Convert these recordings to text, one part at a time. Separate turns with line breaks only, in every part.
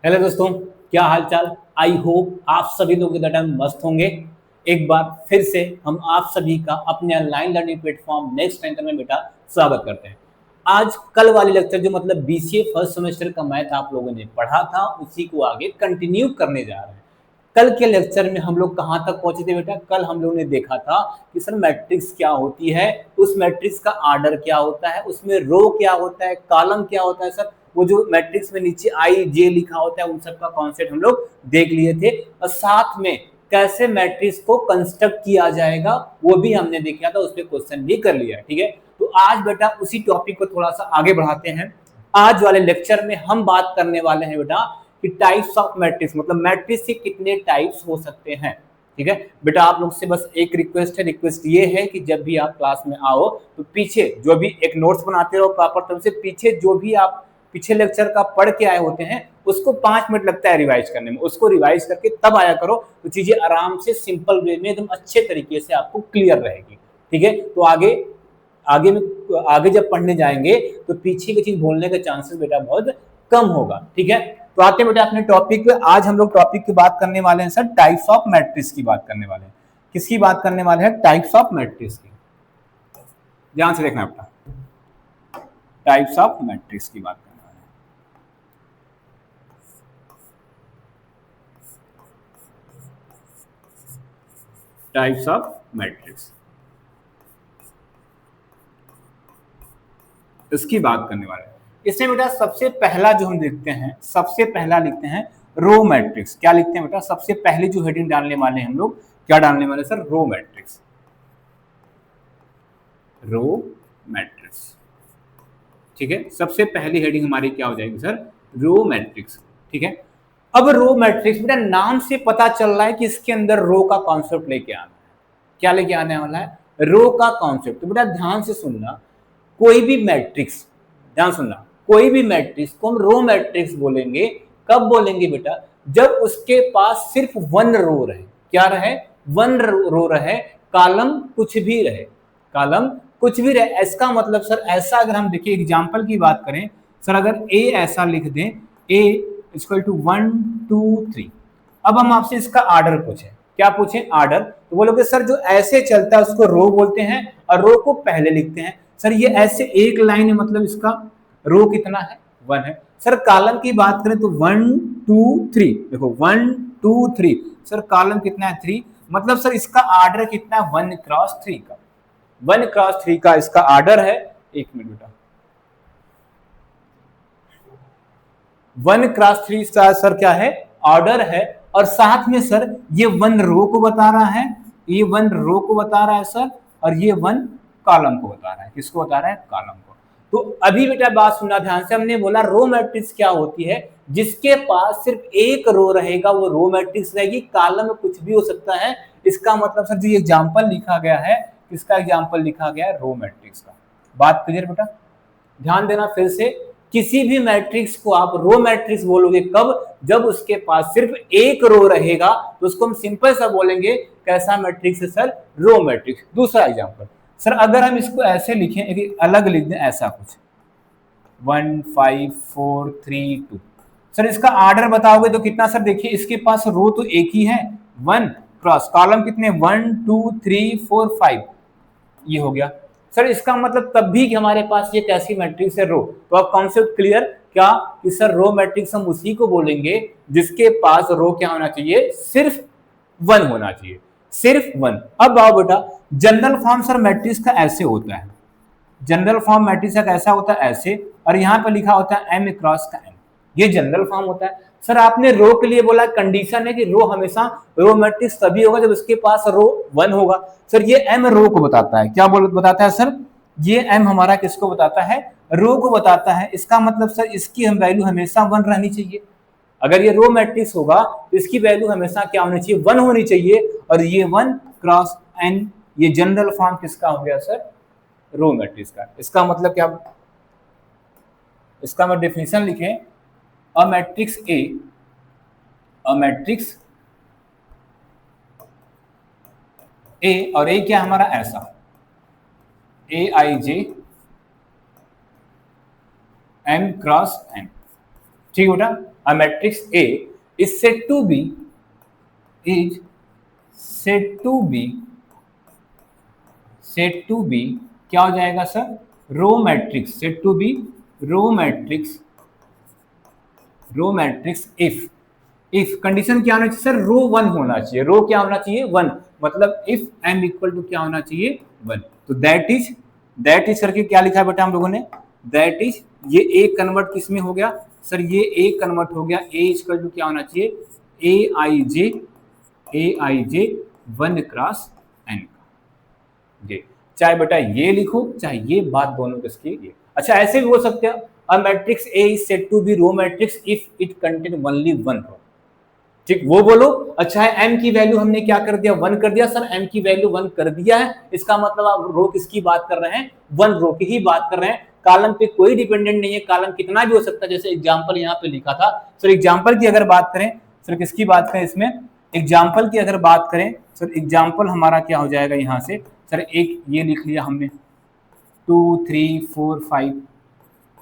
Hello दोस्तों, क्या हाल चाल। आई होप आप सभी लोग इधर टाइम मस्त होंगे। एक बार फिर से हम आप सभी का अपने online learning platform next anchor में बेटा स्वागत करते हैं। आज कल वाली लेक्चर जो मतलब बीसीए फर्स्ट सेमेस्टर का मैथ आप लोगों ने पढ़ा था उसी को आगे कंटिन्यू करने जा रहे हैं। कल के लेक्चर में हम लोग कहाँ तक पहुंचे थे बेटा? कल हम लोगों ने देखा था कि सर मैट्रिक्स क्या होती है, उस मैट्रिक्स का आर्डर क्या होता है, उसमें रो क्या होता है, कॉलम क्या होता है। सर वो जो मैट्रिक्स में नीचे आई जे लिखा होता है उन सब का कॉन्सेप्ट हम लोग देख लिए थे, और साथ में कैसे मैट्रिक्स को कंस्ट्रक्ट किया जाएगा वो भी हमने देखा था, उस पर क्वेश्चन भी कर लिया। ठीक है, तो आज बेटा उसी टॉपिक को थोड़ा सा आगे बढ़ाते हैं। आज वाले लेक्चर में हम बात करने वाले हैं बेटा कि टाइप्स ऑफ मैट्रिक्स, मतलब मैट्रिक्स के कितने टाइप्स हो सकते हैं। ठीक है बेटा, आप लोग से बस एक रिक्वेस्ट है, रिक्वेस्ट ये है कि जब भी आप क्लास में आओ तो पीछे जो भी एक नोट्स बनाते रहो प्रॉपर तरह से, पीछे जो भी आप पीछे लेक्चर का पढ़ के आए होते हैं उसको 5 मिनट लगता है रिवाइज करने में, उसको रिवाइज करके तब आया करो तो चीजें आराम से सिंपल वे में एकदम अच्छे तरीके से आपको क्लियर रहेगी। ठीक है, तो आगे आगे में आगे जब पढ़ने जाएंगे तो पीछे की चीज भूलने का चांसेस बेटा बहुत कम होगा। ठीक है, तो आते हैं बेटा अपने टॉपिक पे। आज हम लोग टॉपिक की बात करने वाले हैं सर टाइप्स ऑफ मैट्रिक्स की बात करने वाले हैं। किसकी बात करने वाले हैं? टाइप्स ऑफ मैट्रिक्स की। ध्यान से देखना बेटा, टाइप्स ऑफ मैट्रिक्स की बात करने वाले हैं। टाइप्स ऑफ मैट्रिक्स इसकी बात करने वाले हैं। इसमें बेटा सबसे पहला जो हम देखते हैं, सबसे पहला लिखते हैं रो मैट्रिक्स। क्या लिखते हैं बेटा? सबसे पहले जो हेडिंग डालने वाले हैं हम लोग, क्या डालने वाले sir? Row matrix. Row matrix. ठीक है, सबसे पहली हेडिंग हमारी क्या हो जाएगी सर? Row matrix. ठीक है, अब रो मैट्रिक्स बेटा नाम से पता चल रहा है कि इसके अंदर रो का कॉन्सेप्ट लेके आना है। क्या लेके आने वाला है? रो का कॉन्सेप्ट। तो बेटा ध्यान से सुनना, कोई भी मैट्रिक्स, ध्यान सुनना, कोई भी मैट्रिक्स को हम रो मैट्रिक्स बोलेंगे। कब बोलेंगे बेटा? जब उसके पास सिर्फ वन रो रहे। क्या रहे? वन रो रहे, कॉलम कुछ भी रहे, कॉलम कुछ भी रहे। इसका मतलब सर ऐसा, अगर हम देखिए एग्जांपल की बात करें सर, अगर ए ऐसा लिख दें, ए इक्वल टू 1 2 3। अब हम आपसे इसका आर्डर पूछें, क्या पूछें? आर्डर। तो बोलोगे सर जो ऐसे चलता है उसको रो बोलते हैं और रो को पहले लिखते हैं। सर ये ऐसे एक लाइन है, मतलब इसका रो कितना है? 1 है। सर कॉलम की बात करें तो 1 2 3, देखो 1 2 3, सर कॉलम कितना है? 3। मतलब सर इसका आर्डर कितना है? 1 क्रॉस 3 का, 1 क्रॉस 3 का इसका आर्डर है। एक मिनट बेटा, 1 क्रॉस 3 का सर क्या है? ऑर्डर है। और साथ में सर ये 1 रो को बता रहा है, ये 1 रो को बता रहा है सर, और ये 1 कॉलम को बता रहा है। किसको बता रहा है? कॉलम को। तो अभी बेटा बात सुनना ध्यान से, हमने बोला रो मैट्रिक्स क्या होती है? जिसके पास सिर्फ एक रो रहेगा वो रो मैट्रिक्स रहेगी, कॉलम में कुछ भी हो सकता है। इसका मतलब सर जो एग्जाम्पल लिखा गया है, किसका एग्जाम्पल लिखा गया है? रो मैट्रिक्स का। बात क्लियर बेटा? ध्यान देना फिर से, किसी भी मैट्रिक्स को आप रो मैट्रिक्स बोलोगे कब? जब उसके पास सिर्फ एक रो रहेगा तो उसको हम सिंपल सा बोलेंगे कैसा मैट्रिक्स है सर? Row matrix. दूसरा एग्जांपल सर, अगर हम इसको ऐसे लिखें, अलग लिख दें ऐसा कुछ 1 5 4 3 2, सर इसका आर्डर बताओगे तो कितना? सर देखिए इसके पास रो तो एक ही है 1 क्रॉस, कॉलम कितने? 1 2 3 4 5, ये हो गया। सर इसका मतलब तब भी कि हमारे पास ये कैसी मैट्रिक्स है? रो। तो अब कॉन्सेप्ट क्लियर क्या? कि सर रो मैट्रिक्स हम उसी को बोलेंगे जिसके पास रो क्या होना चाहिए? सिर्फ 1 होना चाहिए, सिर्फ 1। अब आओ बेटा, जनरल फॉर्म सर मैट्रिक्स का ऐसे होता है, जनरल फॉर्म मैट्रिक्स का कैसा होता है? ऐसे, और यहाँ पर लिखा होता है m क्रॉस का m, ये जनरल फॉर्म होता है। सर आपने रो के लिए बोला, कंडीशन है कि रो हमेशा रो मैट्रिक्स तभी होगा जब उसके पास रो 1 होगा। सर ये m रो को बताता है। क्या बताता है सर? ये m हमारा किसको बताता है? रो को बताता है। इसका मतलब सर इसकी हम वैल्यू हमेशा 1 रहनी चाहिए। अगर ये रो मैट्रिक्स होगा तो इसकी वैल्यू हमेशा क्या होनी चाहिए? 1 होनी चाहिए। और ये 1 क्रॉस n, ये जनरल फॉर्म किसका हो गया सर? रो मैट्रिक्स का। इसका मतलब क्या? इसका मैं डेफिनेशन लिखें, अ मैट्रिक्स ए, अ मैट्रिक्स ए, और ए क्या हमारा? ऐसा A I J M cross M. ठीक है बेटा, a matrix A is said to be, is said to be, said to be क्या हो जाएगा sir, row matrix, said to be row matrix, row matrix if condition क्या होना चाहिए sir, रो one होना चाहिए, रो क्या होना चाहिए, वन, मतलब इफ एम इक्वल टू क्या होना चाहिए, वन। तो दैट इज करके क्या लिखा है बेटा हम लोगों ने, दैट इज, ये ए कन्वर्ट किस में हो गया सर, ये ए कन्वर्ट हो गया ए इक्वल टू क्या होना चाहिए, ए I J one cross N का, ये चाहे बेटा ये लिखो चाहे ये बात दोनों किसकी ये। अच्छा ऐसे भी हो सकते हैं, a matrix A is said to be row matrix if it contain only one row, ठीक वो बोलो। अच्छा है एम की वैल्यू हमने क्या कर दिया, वन कर दिया सर, एम की वैल्यू वन कर दिया है, इसका मतलब आप रो किसकी बात कर रहे हैं, वन रो की ही बात कर रहे हैं, कॉलम पे कोई डिपेंडेंट नहीं है, कॉलम कितना भी हो सकता है, जैसे एग्जांपल यहाँ पे लिखा था सर, एग्जांपल की अगर बात करें सर, किसकी बात करें इसमें, एग्जांपल की अगर बात करें सर, एग्जांपल हमारा क्या हो जाएगा यहाँ से सर, एक ये लिख लिया हमने 2 3 4 5,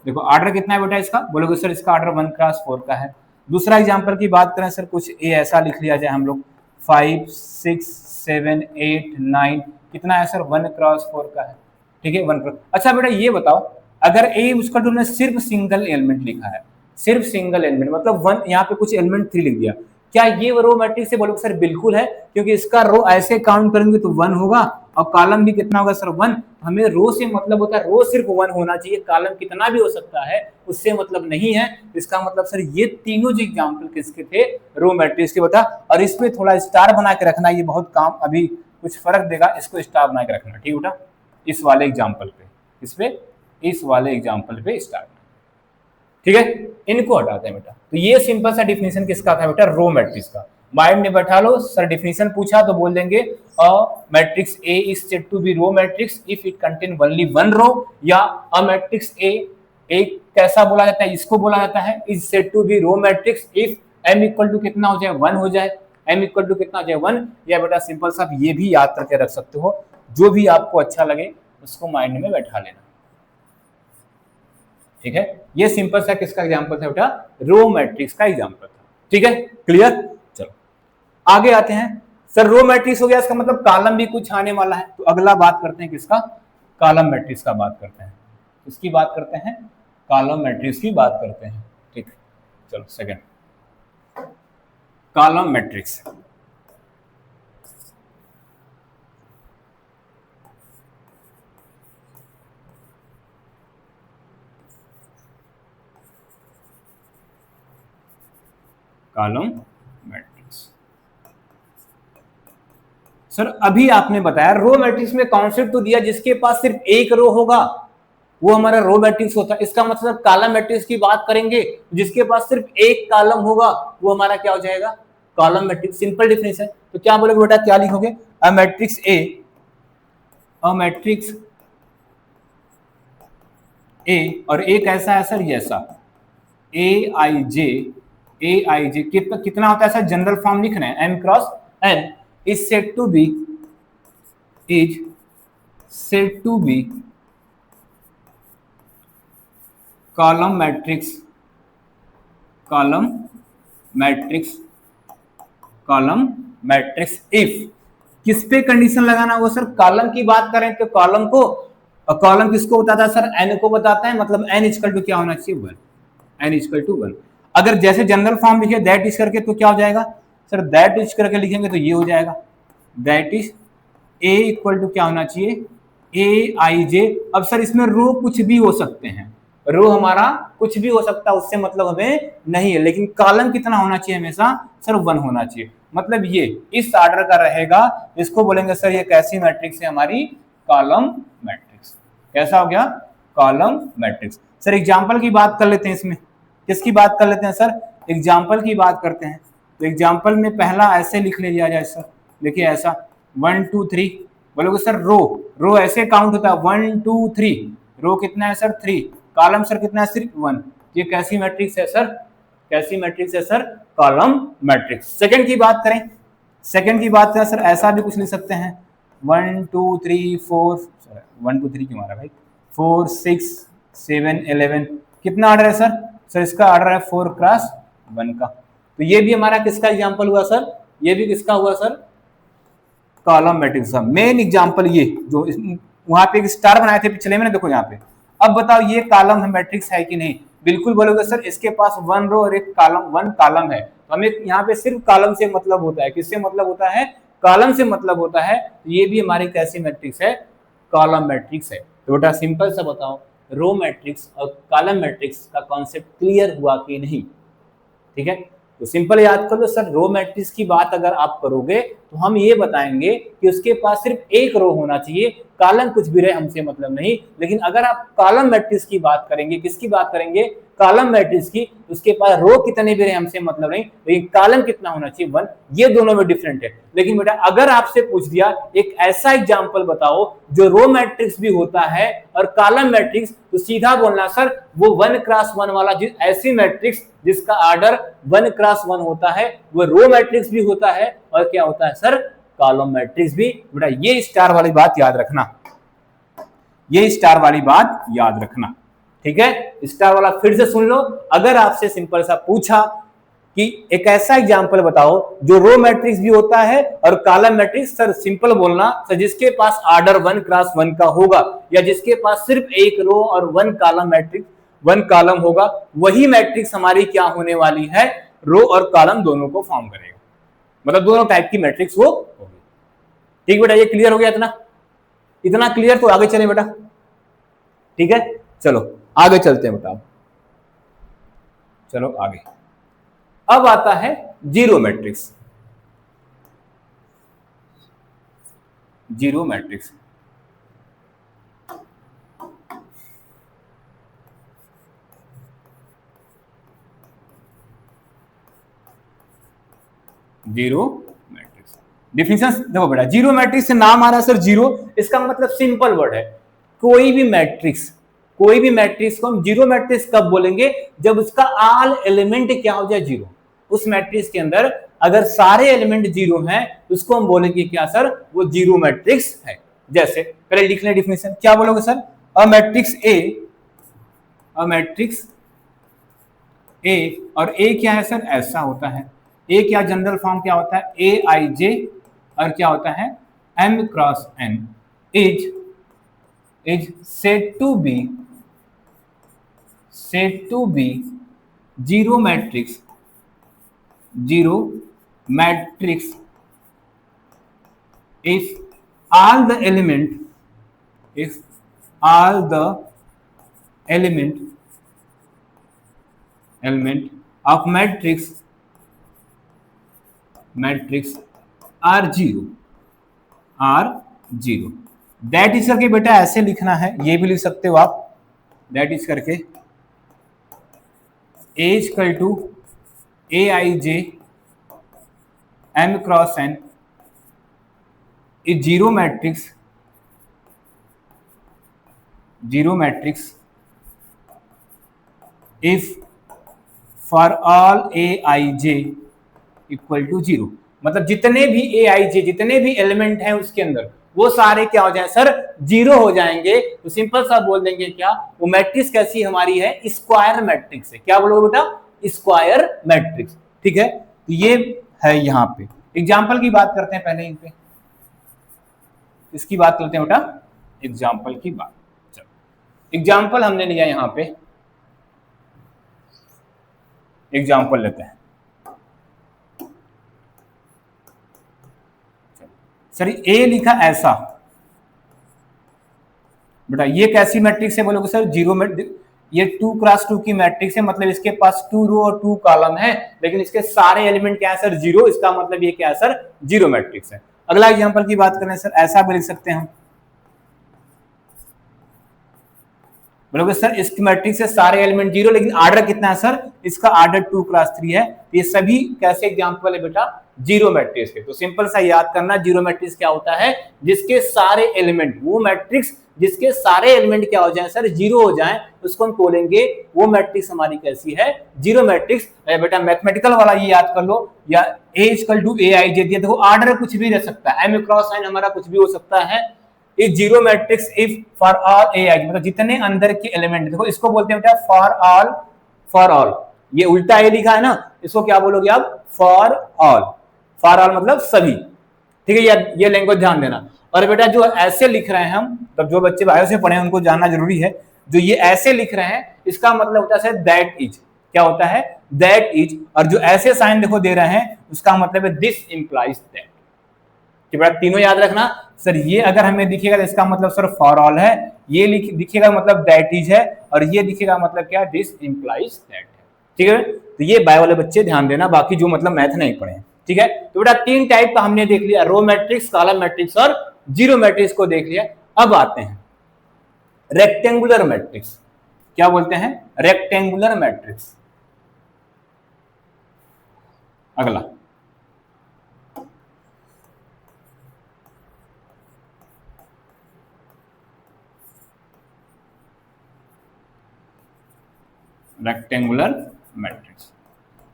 देखो ऑर्डर कितना है बेटा इसका, बोलोगे सर इसका ऑर्डर 1 क्रॉस 4 का है। दूसरा एग्जांपल की बात करें सर, कुछ ए ऐसा लिख लिया जाए हम लोग 5 6 7 8 9, कितना है सर 1 क्रॉस 4 का है, ठीक है 1 क्रॉस। अच्छा बेटा ये बताओ, अगर ए उसका तुमने सिर्फ सिंगल एलिमेंट लिखा है, सिर्फ सिंगल एलिमेंट मतलब वन, यहाँ पे कुछ एलिमेंट 3 लिख दिया, क्या ये रो मैट्रिक्स से, बोलोगे सर बिल्कुल है, क्योंकि इसका रो ऐसे काउंट करेंगे तो 1 होगा और कॉलम भी कितना होगा सर 1, हमें रो से मतलब होता है रो सिर्फ 1 होना चाहिए, कॉलम कितना भी हो सकता है उससे मतलब नहीं है। इसका मतलब सर ये तीनों जो एग्जांपल किसके थे, रो मैट्रिक्स के बता, और इसमें थोड़ा स्टार बना के रखना, ये बहुत काम अभी कुछ फर्क देगा, इसको स्टार बना के रखना, ठीक बेटा, इस वाले एग्जाम्पल पे, इस पे, इस वाले एग्जाम्पल पे स्टार, ठीक है, इनको हटाते हैं बेटा। तो ये सिंपल सा डिफिनीशन किसका था बेटा, रो मैट्रिक्स का, माइंड में बैठा लो, सर डिफिनीशन पूछा तो बोल देंगे a matrix A is said to be row matrix if it contain only one row, या अ मैट्रिक्स ए एक कैसा बोला जाता है, इसको बोला जाता है is said to be row matrix if M equal to कितना हो जाए, 1 हो जाए, एम इक्वल टू कितना हो जाए 1, या बेटा सिंपल सा ये भी याद करके रख सकते हो, जो भी आपको अच्छा लगे उसको माइंड में बैठा लेना, ठीक है। ये सिंपल सा किसका एग्जांपल था बेटा, रो मैट्रिक्स का एग्जांपल था, ठीक है, क्लियर। चलो आगे आते हैं सर, रो मैट्रिक्स हो गया, इसका मतलब कॉलम भी कुछ आने वाला है, तो अगला बात करते हैं किसका, कॉलम मैट्रिक्स का बात करते हैं, इसकी बात करते हैं, कॉलम मैट्रिक्स की बात करते हैं, ठीक। चलो second, column matrix, column matrix. Sir अभी आपने बताया रो मैट्रिक्स में कॉन्सेप्ट तो दिया, जिसके पास सिर्फ एक रो होगा वो हमारा रो मैट्रिक्स होता है, इसका मतलब कॉलम मैट्रिक्स की बात करेंगे जिसके पास सिर्फ एक कॉलम होगा वो हमारा क्या हो जाएगा, कॉलम मैट्रिक्स, सिंपल डिफिनेशन। तो क्या बोलोगे बेटा, क्या लिखोगे, अ मैट्रिक्स ए, अ मैट्रिक्स ए, और ए कैसा है सर, ये ऐसा ए आई जे कितना होता है सर, जनरल फॉर्म लिख रहे हैं, M cross N is said to be, is said to be column matrix, column matrix, column matrix if, किस पे कंडीशन लगाना होगा सर, कॉलम की बात करें तो कॉलम को, और कॉलम किसको बताता है सर, एन को बताता है, मतलब एन इक्वल टू क्या होना चाहिए 1, एन इक्वल टू 1। अगर जैसे जनरल फॉर्म लिखे दैट इज करके तो क्या हो जाएगा सर, दैट इज करके लिखेंगे तो ये हो जाएगा, that is A equal to क्या होना चाहिए, ए आई जे। अब सर इसमें रो कुछ भी हो सकते हैं, रो हमारा कुछ भी हो सकता है, उससे मतलब हमें नहीं है, लेकिन कॉलम कितना होना चाहिए हमेशा सर 1 होना चाहिए, मतलब ये इस ऑर्डर का रहेगा, इसको बोलेंगे सर ये कैसी मैट्रिक्स है हमारी, कॉलम मैट्रिक्स। कैसा हो गया, कॉलम मैट्रिक्स। सर एग्जांपल की बात कर लेते हैं, इसमें किसकी बात कर लेते हैं सर, एग्जांपल की बात करते हैं। तो एग्जांपल में पहला ऐसे लिख लिया जाए सर, देखिए ऐसा 1 2 3, बोलोगे सर रो ऐसे काउंट होता है 1 2 3, रो कितना है सर 3, कॉलम सर कितना है सिर्फ 1, ये कैसी मैट्रिक्स है सर, कैसी मैट्रिक्स है सर, कॉलम मैट्रिक्स। सेकंड की बात करें, सेकंड की बात करें सर, ऐसा भी कुछ लिख सकते हैं 1 2 3 4, 1 2 3 क्यों आ रहा है भाई, 4 6 7 11, कितना ऑर्डर है सर सर इसका ऑर्डर है 4x1 का। तो ये भी हमारा किसका एग्जांपल हुआ सर, ये भी किसका हुआ सर, कॉलम मैट्रिक्स का मेन एग्जांपल। ये जो वहां पे एक स्टार बनाए थे पिछले में ना, देखो यहाँ पे। अब बताओ ये कॉलम मैट्रिक्स है कि नहीं, बिल्कुल बोलोगे सर इसके पास 1 रो और एक कॉलम 1 कॉलम है। तो हमें यहाँ पे सिर्फ कॉलम से मतलब होता है, किससे मतलब होता है, कॉलम से मतलब होता है। ये भी हमारी कैसी मैट्रिक्स है, कॉलम मैट्रिक्स है। तो बेटा सिंपल सा बताओ, रो मैट्रिक्स और कॉलम मैट्रिक्स का कॉन्सेप्ट क्लियर हुआ कि नहीं, ठीक है। तो सिंपल याद कर लो सर, रो मैट्रिक्स की बात अगर आप करोगे तो हम ये बताएंगे कि उसके पास सिर्फ एक रो होना चाहिए, कॉलम कुछ भी रहे हमसे मतलब नहीं। लेकिन अगर आप कॉलम मैट्रिक्स की बात करेंगे, किसकी बात करेंगे, कॉलम मैट्रिक्स की, उसके पास रो कितने भी रहे हमसे मतलब नहीं, लेकिन कॉलम कितना होना चाहिए, 1। ये दोनों में डिफरेंट है। लेकिन बेटा अगर आपसे पूछ दिया एक ऐसा एग्जांपल बताओ जो रो मैट्रिक्स भी होता है और कॉलम मैट्रिक्स, तो सीधा बोलना सर वो 1x1 वाला ऐसी मैट्रिक्स जिसका ऑर्डर 1x1 होता है, वो रो मैट्रिक्स भी होता है और क्या होता है सर, कॉलम मैट्रिक्स भी। बेटा ये स्टार वाली बात याद रखना, ये स्टार वाली बात याद रखना, ठीक है। स्टार वाला फिर से सुन लो। अगर आपसे सिंपल सा पूछा कि एक ऐसा एग्जांपल बताओ जो रो मैट्रिक्स भी होता है और कॉलम मैट्रिक्स, सर सिंपल बोलना सर जिसके पास ऑर्डर 1x1 का होगा या जिसके पास सिर्फ एक रो और 1 कॉलम मैट्रिक्स 1 कॉलम होगा, वही मैट्रिक्स हमारी क्या होने वाली है, रो और कॉलम दोनों को फॉर्म करेगा, मतलब दोनों टाइप की मैट्रिक्स वो होगी। ठीक बेटा, ये क्लियर हो गया, इतना क्लियर। तो आगे चलें बेटा, ठीक है, चलो आगे चलते हैं बेटा, चलो आगे। अब आता है zero matrix. Zero matrix zero matrix definition देखो बेटा, जीरो मैट्रिक्स से नाम आ रहा है सर जीरो, इसका मतलब सिंपल वर्ड है, कोई भी मैट्रिक्स, कोई भी मैट्रिक्स को हम जीरो मैट्रिक्स कब बोलेंगे, जब उसका ऑल एलिमेंट क्या हो जाए, जीरो। उस मैट्रिक्स के अंदर अगर सारे एलिमेंट जीरो हैं उसको हम बोलेंगे क्या सर, वो जीरो मैट्रिक्स है। जैसे पहले लिख लें डिफिनेशन, क्या बोलोगे सर, अ मैट्रिक्स ए, अ मैट्रिक्स ए, और ए क्या है सर, ऐसा होता है। ए क्या जनरल फॉर्म क्या होता है, ए आई जे, और क्या होता है m cross n, is said to be zero matrix, zero matrix if all the element of matrix are zero। That is करके बेटा ऐसे लिखना है, ये भी लिख सकते हो आप, दैट इज करके A equal to A I J M cross N is zero matrix if for all A I J equal to zero. मतलब जितने भी ए आई जे, जितने भी एलिमेंट हैं उसके अंदर, वो सारे क्या हो जाए सर, जीरो हो जाएंगे। तो सिंपल सा बोल देंगे क्या, वो मैट्रिक्स कैसी हमारी है, स्क्वायर मैट्रिक्स है। क्या बोलोगे बेटा, स्क्वायर मैट्रिक्स, ठीक है। तो ये है यहाँ पे एग्जाम्पल की बात करते हैं, पहले इन पे इसकी बात करते हैं बेटा, एग्जाम्पल की बात। चलो एग्जाम्पल हमने लिया, यहाँ पे एग्जाम्पल लेते हैं। सर ए लिखा ऐसा, बेटा ये कैसी मैट्रिक्स है बोलोगे सर, जीरो मैट्रिक्स। ये 2x2 की मैट्रिक्स है, मतलब इसके पास 2 रो और 2 कॉलम है, लेकिन इसके सारे एलिमेंट क्या है सर, जीरो। इसका मतलब ये क्या है सर, जीरो मैट्रिक्स है। अगला एग्जांपल की बात करें सर, ऐसा भी लिख सकते हैं हम, बोलोगे सर इस मैट्रिक्स से सारे एलिमेंट जीरो, लेकिन ऑर्डर कितना है सर, इसका ऑर्डर 2x3 है। ये सभी कैसे एग्जांपल है बेटा, जीरो मैट्रिक्स के। तो सिंपल सा याद करना, जीरो मैट्रिक्स क्या होता है, जिसके सारे एलिमेंट, वो मैट्रिक्स जिसके सारे एलिमेंट क्या हो जाए सर, जीरो हो जाए, उसको हम बोलेंगे वो मैट्रिक्स हमारी कैसी है, जीरो मैट्रिक्स। बेटा मैथमेटिकल वाला ये याद कर लो, या ए इक्वल टू ए आई जे दिया, देखो ऑर्डर कुछ भी रह सकता है, एम क्रॉस एन हमारा कुछ भी हो सकता है। Is zero matrix if for all A I, मतलब जितने अंदर के एलिमेंट, देखो इसको बोलते हैं बेटा फॉर ऑल, ये उल्टा ए लिखा है ना, इसको क्या बोलोगे आप, फॉर ऑल। फॉर ऑल मतलब सभी, ठीक है, ये लैंग्वेज ध्यान देना। और बेटा जो ऐसे लिख रहे हैं हम, तब जो बच्चे बायो से पढ़े हैं उनको जानना जरूरी है, जो ये ऐसे लिख रहे हैं इसका मतलब होता है दैट इज, क्या होता है, दैट इज। और जो ऐसे साइन देखो दे रहे हैं उसका मतलब है दिस इंप्लाइज दैट। कि बेटा तीनों याद रखना सर, ये अगर हमें दिखेगा तो इसका मतलब सर फॉर ऑल है, ये दिखेगा मतलब दैट इज है, और ये दिखेगा मतलब क्या, दिस इंप्लाइज दैट है। ठीक है, तो ये बायो वाले बच्चे ध्यान देना, बाकी जो मतलब मैथ नहीं पढ़े। ठीक है, तो बेटा तीन टाइप का हमने देख लिया, रो मैट्रिक्स, कॉलम मैट्रिक्स और जीरो मैट्रिक्स को देख लिया। अब आते हैं रेक्टेंगुलर मैट्रिक्स। क्या बोलते हैं, रेक्टेंगुलर मैट्रिक्स। अगला रेक्टेंगुलर मैट्रिक्स,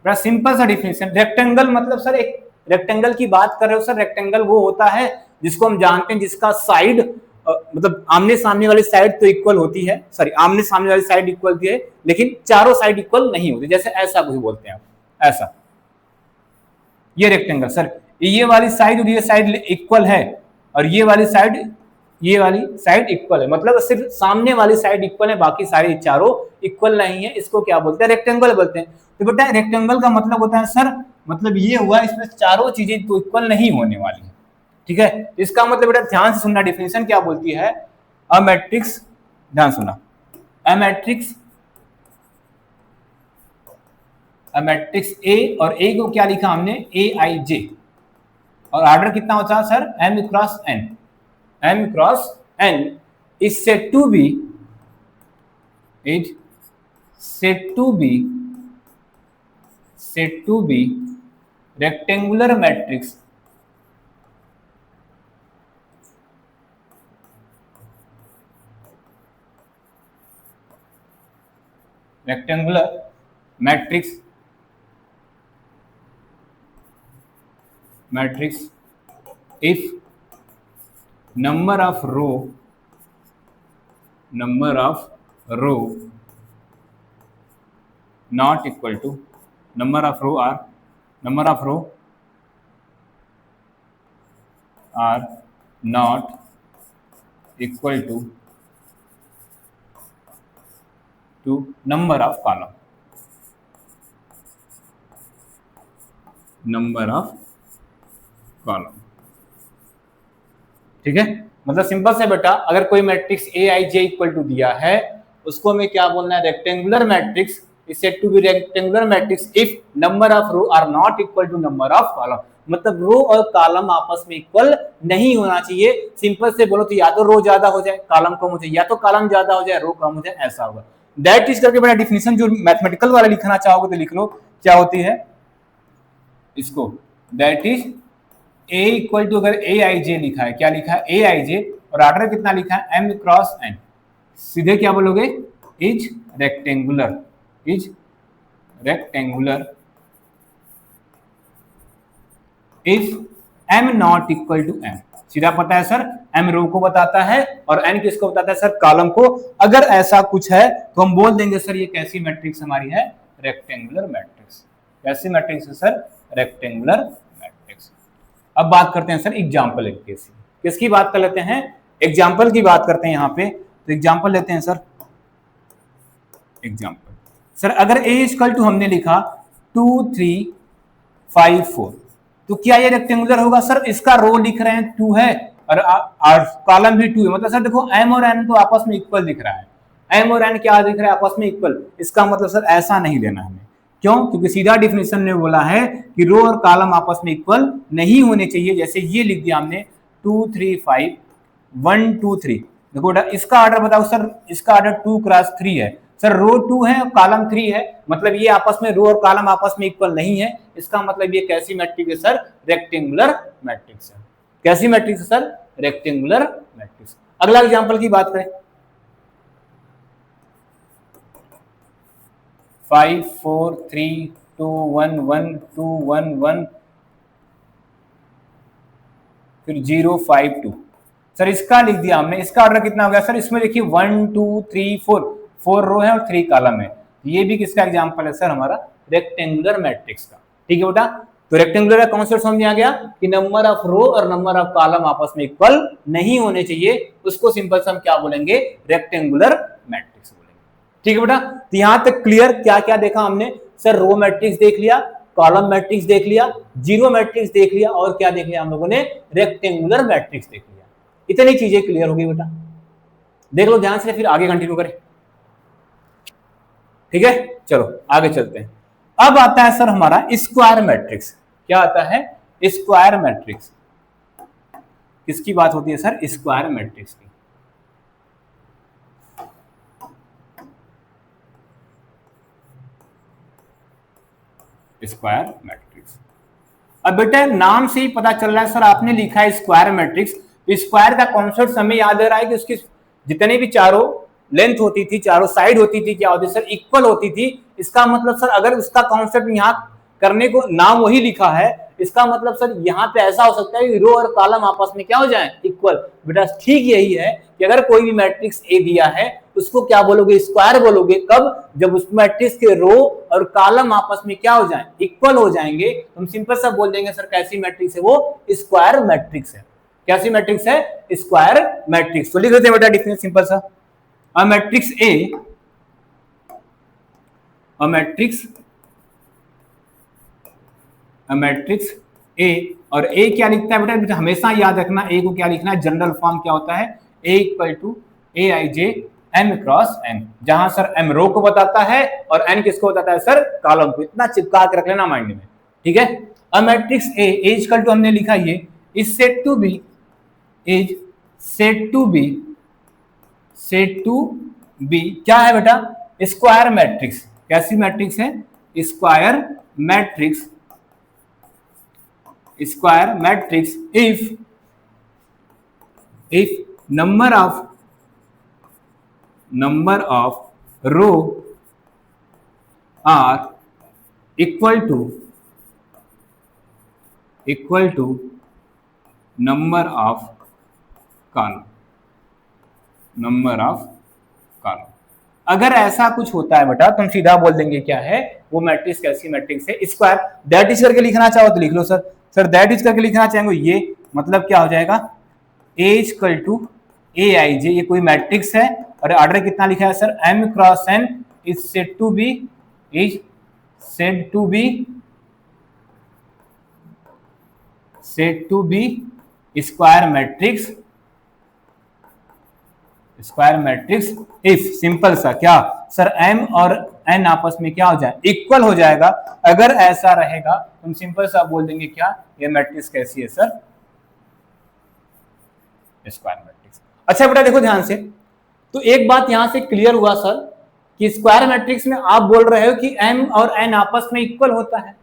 बड़ा सिंपल सा डिफिनेशन। रेक्टेंगल मतलब सर, एक रेक्टेंगल की बात कर रहे हो सर, रेक्टेंगल वो होता है जिसको हम जानते हैं जिसका साइड मतलब आमने सामने वाली साइड तो इक्वल होती है, सॉरी आमने सामने वाली साइड इक्वल होती है, लेकिन चारों साइड इक्वल नहीं होती, जैसे ऐसा कुछ बोलते हैं आप, ऐसा, ये रेक्टेंगल सर, ये वाली साइड और ये साइड इक्वल है, और ये वाली साइड इक्वल है, मतलब सिर्फ सामने वाली साइड इक्वल है, बाकी सारे चारों इक्वल नहीं है, इसको क्या बोलते हैं, रेक्टेंगल बोलते हैं। तो बेटा रेक्टेंगल का मतलब होता है सर, मतलब ये हुआ इसमें चारों चीजें तो इक्वल नहीं होने वाली है। ठीक है, इसका मतलब बेटा ध्यान से सुनना, डिफिनेशन क्या बोलती है, अ मैट्रिक्स, ध्यान सुना, अ मैट्रिक्स ए, और ए को क्या लिखा हमने, ए आई जे, और ऑर्डर कितना होता है sir, m cross n is said to be rectangular matrix if number of row not equal to number of row are not equal to number of column, ठीक है, मतलब सिंपल से बेटा, अगर कोई matrix A I J equal to दिया है, उसको हमें क्या बोलना है, rectangular matrix is said to be rectangular matrix if number of row are not equal to number of column, मतलब रो और कॉलम आपस में इक्वल नहीं होना चाहिए। सिंपल से बोलो तो या तो रो ज्यादा हो जाए कॉलम कम हो जाए, या तो कॉलम ज्यादा हो जाए रो कम हो जाए, ऐसा होगा। दैट इज करके बड़ा डिफिनेशन जो मैथमेटिकल वाला लिखना चाहोगे तो लिख लो, क्या होती है इसको, that is A equal to, अगर ए आई जे लिखा है, क्या लिखा है, ए आई जे, और ऑर्डर कितना लिखा है, m क्रॉस n, सीधे क्या बोलोगे, is rectangular if m not equal to n, सीधा पता है सर, m रो को बताता है और n किसको बताता है सर, कॉलम को। अगर ऐसा कुछ है तो हम बोल देंगे सर ये कैसी मैट्रिक्स हमारी है, रेक्टेंगुलर मैट्रिक्स। कैसी मैट्रिक्स है सर, रेक्टेंगुलर मैट्रिक्स। अब बात करते हैं सर एग्जाम्पल एक केस, किसकी बात कर लेते हैं, एग्जाम्पल की बात करते हैं यहाँ पे। तो एग्जाम्पल लेते हैं सर, एग्जाम्पल सर, अगर a इक्वल टू हमने लिखा 2 3 5 4, तो क्या ये रेक्टेंगुलर होगा सर, इसका रो लिख रहे हैं 2 है और कॉलम भी 2 है, मतलब सर देखो m और n तो आपस में इक्वल दिख रहा है, m और n क्या दिख रहा है, आपस में इक्वल। इसका मतलब सर ऐसा नहीं लेना हमें, क्यों, क्योंकि सीधा डिफिनेशन ने बोला है कि रो और कॉलम आपस में इक्वल नहीं होने चाहिए। जैसे ये लिख दिया हमने 2 3 5 1 2 3, देखो इसका ऑर्डर बताओ सर, इसका ऑर्डर 2 क्रॉस 3 है सर, रो 2 है और कॉलम 3 है, मतलब ये आपस में रो और कॉलम आपस में इक्वल नहीं है। इसका मतलब ये कैसी मैट्रिक्स है सर, रेक्टेंगुलर मैट्रिक्स है। कैसी मैट्रिक्स है सर, रेक्टेंगुलर मैट्रिक्स। अगला एग्जांपल की बात करें, 5 4 3 2 1 1 2 1 1 फिर 0 5 2, सर इसका लिख दिया हमने। इसका ऑर्डर कितना हो गया सर, इसमें देखिए 1 2 3 4 रो है और 3 कॉलम है, ये भी किसका एग्जांपल है सर? हमारा रेक्टेंगुलर मैट्रिक्स का। ठीक है बेटा, तो रेक्टेंगुलर का कॉन्सेप्ट समझ में आ गया कि नंबर ऑफ रो और नंबर ऑफ कॉलम आपस में इक्वल नहीं होने चाहिए, उसको सिंपल से हम क्या बोलेंगे? रेक्टेंगुलर मैट्रिक्स बोलेंगे। ठीक है बेटा, तो यहां तक क्लियर? क्या क्या देखा हमने सर? रो मैट्रिक्स देख लिया, कॉलम मैट्रिक्स देख लिया, जीरो मैट्रिक्स देख लिया, और क्या देख लिया हम लोगों ने? रेक्टेंगुलर मैट्रिक्स देख लिया। इतनी चीजें क्लियर होगी बेटा, देख लो ध्यान से, फिर आगे कंटिन्यू करें। ठीक है, चलो आगे चलते हैं। अब आता है सर हमारा स्क्वायर मैट्रिक्स। क्या आता है? Square matrix. किसकी बात होती है सर? स्क्वायर मैट्रिक्स की। Square matrix. अब बेटा नाम से ही पता चल रहा है सर, आपने लिखा है स्क्वायर मैट्रिक्स, तो स्क्वायर का कॉन्सेप्ट हमें याद आ रहा है कि उसकी जितने भी चारों लेंथ होती थी, चारों साइड होती थी, क्या होती सर? इक्वल होती थी। इसका मतलब सर अगर उसका कॉन्सेप्ट यहाँ करने को नाम वही लिखा है, इसका मतलब सर यहाँ पे ऐसा हो सकता है कि रो और कॉलम आपस में क्या हो जाए? इक्वल। बेटा ठीक यही है कि अगर कोई भी मैट्रिक्स ए दिया है उसको क्या बोलोगे? स्क्वायर बोलोगे। कब? जब उस मैट्रिक्स के रो और कॉलम आपस में क्या हो जाए? इक्वल हो जाएंगे। हम सिंपल सा बोल देंगे सर कैसी मैट्रिक्स है वो? स्क्वायर मैट्रिक्स है। कैसी मैट्रिक्स है? Square matrix. तो लिख देते हैं बेटा डिफिनेशन सिंपल सा। A matrix A, a matrix A, और A क्या लिखता है बेटा? हमेशा याद रखना A को क्या लिखना है? जनरल फॉर्म क्या होता है? A equal to AIJ M cross N, जहां सर M रो को बताता है और N किसको बताता है सर? कॉलम को। इतना चिपका के रख लेना माइंड में। ठीक है, A matrix A equal to हमने लिखा ये इज सेड टू बी क्या है बेटा? Square matrix. कैसी मैट्रिक्स है? Square matrix if number of row are equal to number of column. अगर ऐसा कुछ होता है बेटा तो हम सीधा बोल देंगे क्या है वो मैट्रिक्स? कैसी मैट्रिक्स है? स्क्वायर। दैट इज करके लिखना चाहो तो लिख लो सर दैट इज करके लिखना चाहेंगे ये मतलब क्या हो जाएगा? ए इक्वल टू ए आई जे, ये कोई मैट्रिक्स है और ऑर्डर कितना लिखा है sir? M cross N is said to be square matrix if simple सा क्या सर m और n आपस में क्या हो जाए? इक्वल हो जाएगा। अगर ऐसा रहेगा तो हम सिंपल सा बोल देंगे क्या? ये मैट्रिक्स कैसी है सर? Square matrix. अच्छा बेटा देखो ध्यान से, तो एक बात यहां से क्लियर हुआ सर कि स्क्वायर मैट्रिक्स में आप बोल रहे हो कि m और n आपस में इक्वल होता है।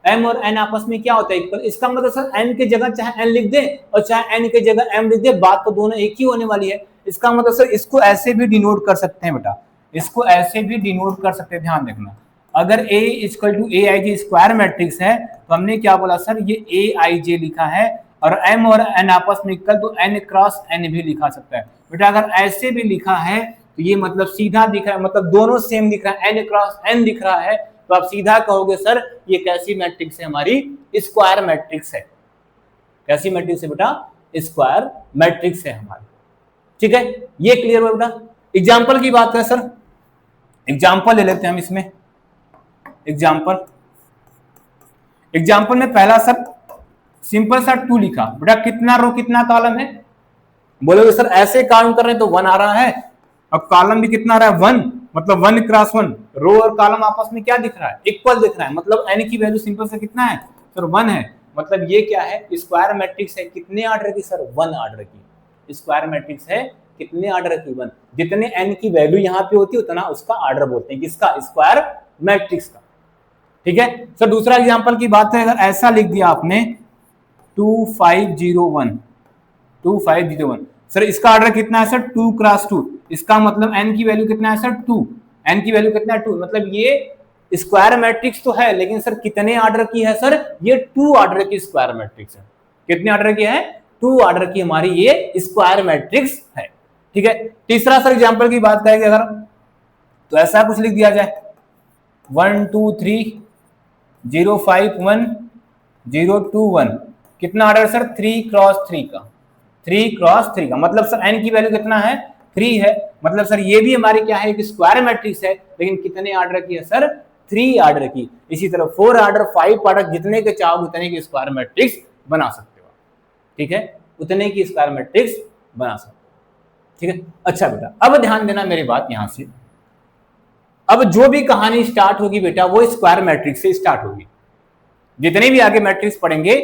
m और n आपस में क्या होता है? इक्वल। इसका मतलब सर n की जगह चाहे n लिख दे और चाहे n की जगह m लिख दे, बात तो दोनों एक ही होने वाली है। इसका मतलब सर इसको ऐसे भी डिनोट कर सकते हैं बेटा, इसको ऐसे भी डिनोट कर सकते हैं। ध्यान रखना, अगर A equal to A I J square matrix है तो हमने क्या बोला सर? ये ए आई जे लिखा है और m और n आपस में इक्वल तो n क्रॉस n भी लिखा सकता है बेटा। अगर ऐसे भी लिखा है तो ये मतलब सीधा दिख रहा है, मतलब दोनों सेम दिख रहा है, n क्रॉस n दिख रहा है, तो आप सीधा कहोगे सर ये कैसी मैट्रिक्स है? हमारी स्क्वायर मैट्रिक्स है। कैसी मैट्रिक्स है बेटा? स्क्वायर मैट्रिक्स है हमारी। ठीक है, ये क्लियर हुआ बेटा। एग्जाम्पल की बात करें सर, एग्जाम्पल ले लेते हैं हम इसमें। एग्जाम्पल में पहला सर सिंपल सा 2 लिखा बेटा। कितना रो कितना कॉलम है? बोलोगे सर ऐसे काउंट कर रहे हैं तो 1 आ रहा है, अब कॉलम भी कितना आ रहा है? 1, मतलब 1 क्रॉस 1। रो और कॉलम आपस में क्या दिख रहा है? इक्वल दिख रहा है, मतलब n की वैल्यू सिंपल से कितना है सर? 1 है। मतलब ये क्या है? स्क्वायर मैट्रिक्स है। कितने ऑर्डर की सर? 1 ऑर्डर की स्क्वायर मैट्रिक्स है। कितने ऑर्डर की? 1। जितने n की वैल्यू यहाँ पे होती है उतना उसका ऑर्डर बोलते हैं। किसका? स्क्वायर मैट्रिक्स का। ठीक है सर, दूसरा एग्जांपल की बात है, अगर ऐसा लिख दिया आपने 2501 सर, इसका ऑर्डर कितना है सर? 2 क्रॉस 2। इसका मतलब n की वैल्यू कितना है सर? 2। n की वैल्यू कितना है? 2। मतलब ये स्क्वायर मैट्रिक्स तो है लेकिन सर कितने ऑर्डर की है सर? ये 2 ऑर्डर की स्क्वायर मैट्रिक्स है। कितने ऑर्डर की है? 2 ऑर्डर की हमारी ये स्क्वायर मैट्रिक्स है। ठीक है, तीसरा सर एग्जांपल की बात करेंगे अगर, तो ऐसा कुछ लिख दिया जाए 1 2 3 0 5 1 0 2 1। कितना ऑर्डर सर? 3 क्रॉस 3 का, 3 क्रॉस 3 का। मतलब सर n की वैल्यू कितना है? 3 है। मतलब सर ये भी हमारी क्या है? एक स्क्वायर मैट्रिक्स है, लेकिन कितने ऑर्डर की है सर? 3 ऑर्डर की। इसी तरह 4 ऑर्डर 5 ऑर्डर जितने के चाहो उतने की स्क्वायर मैट्रिक्स बना सकते हो, ठीक है, उतने की स्क्वायर मैट्रिक्स बना सकते हो, ठीक है। अच्छा बेटा, अब ध्यान देना मेरी बात यहां से। अब जो भी कहानी स्टार्ट होगी बेटा वो स्क्वायर मैट्रिक्स से स्टार्ट होगी। जितने भी आगे मैट्रिक्स पढ़ेंगे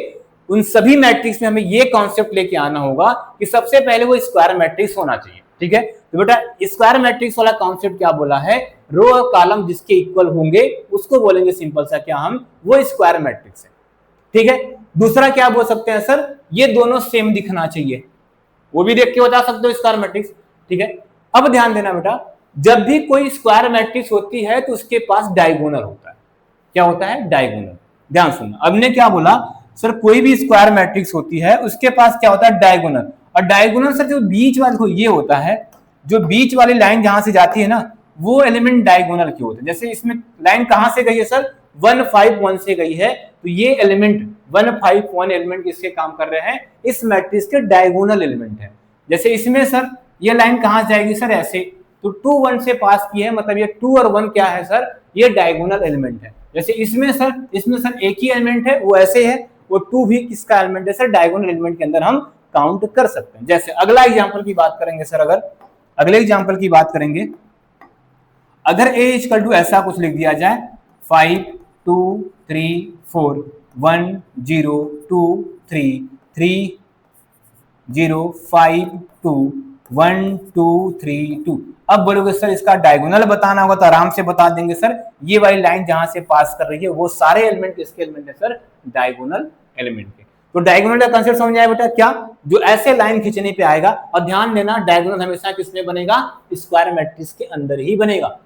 उन सभी मैट्रिक्स में हमें ये कॉन्सेप्ट लेके आना होगा कि सबसे पहले वो स्क्वायर मैट्रिक्स होना चाहिए, ठीक है। तो बेटा स्क्वायर मैट्रिक्स वाला कॉन्सेप्ट क्या बोला है? रो और कॉलम जिसके इक्वल होंगे उसको बोलेंगे सिंपल सा क्या हम? वो स्क्वायर मैट्रिक्स है, ठीक है। दूसरा क्या बोल सकते हैं सर? ये दोनों सेम दिखना चाहिए, वो भी देख के बता सकते हो स्क्वायर मैट्रिक्स, ठीक है। अब ध्यान देना बेटा, जब भी कोई स्क्वायर मैट्रिक्स होती है तो उसके पास डायगोनल होता है। क्या होता है? डायगोनल। ध्यान सुनना, अब ने क्या बोला सर? कोई भी स्क्वायर मैट्रिक्स होती है उसके पास क्या होता है? डायगोनल। और डायगोनल सर जो बीच वाले को ये होता है, जो बीच वाली लाइन जहां से जाती है ना, वो एलिमेंट डायगोनल के होते हैं। जैसे इसमें लाइन कहां से गई है सर? 151 से गई है, तो ये एलिमेंट 151 एलिमेंट किसके काम कर रहे हैं? इस मैट्रिक्स के डायगोनल एलिमेंट है। जैसे इसमें सर ये लाइन कहां जाएगी सर? ऐसे, तो 2 1 से पास की है, मतलब ये 2 और 1 क्या है सर? ये डायगोनल एलिमेंट है। जैसे इसमें सर एक ही एलिमेंट है, वो ऐसे है, वो 2 भी किसका एलिमेंट है सर? डायगोनल एलिमेंट के अंदर हम काउंट कर सकते हैं। जैसे अगला एग्जांपल की बात करेंगे सर, अगर अगले एग्जांपल की बात करेंगे, अगर a इक्वल टू ऐसा कुछ लिख दिया जाए 5 2 3 4 1 0 2 3 3 0 5 2 1 2 3 2। अब बोलोगे सर इसका डायगोनल बताना होगा, तो आराम से बता देंगे सर, ये वाली लाइन जहां से पास कर रही है वो सारे एलिमेंट किसके एलिमेंट है सर? डायगोनल एलिमेंट के। तो डायगोनल का कंसेप्ट समझ आया बेटा? क्या जो ऐसे लाइन खींचने पे आएगा, और ध्यान देना डायगोनल हमेशा किसमें बनेगा? स्क्वायर मैट्रिक्स के अंदर ही बनेगा।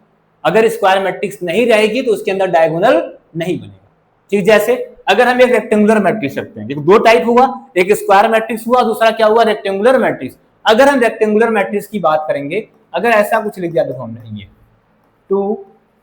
अगर स्क्वायर मैट्रिक्स नहीं रहेगी तो उसके अंदर डायगोनल नहीं बनेगा, ठीक। जैसे अगर हम एक रेक्टेंगुलर मैट्रिक्स रखते हैं, देखो दो टाइप हुआ, एक स्क्वायर मैट्रिक्स हुआ, दूसरा क्या हुआ? Rectangular matrix. अगर हम रेक्टेंगुलर मैट्रिक्स की बात करेंगे, अगर ऐसा कुछ लिख दिया, देखो हमने ये 2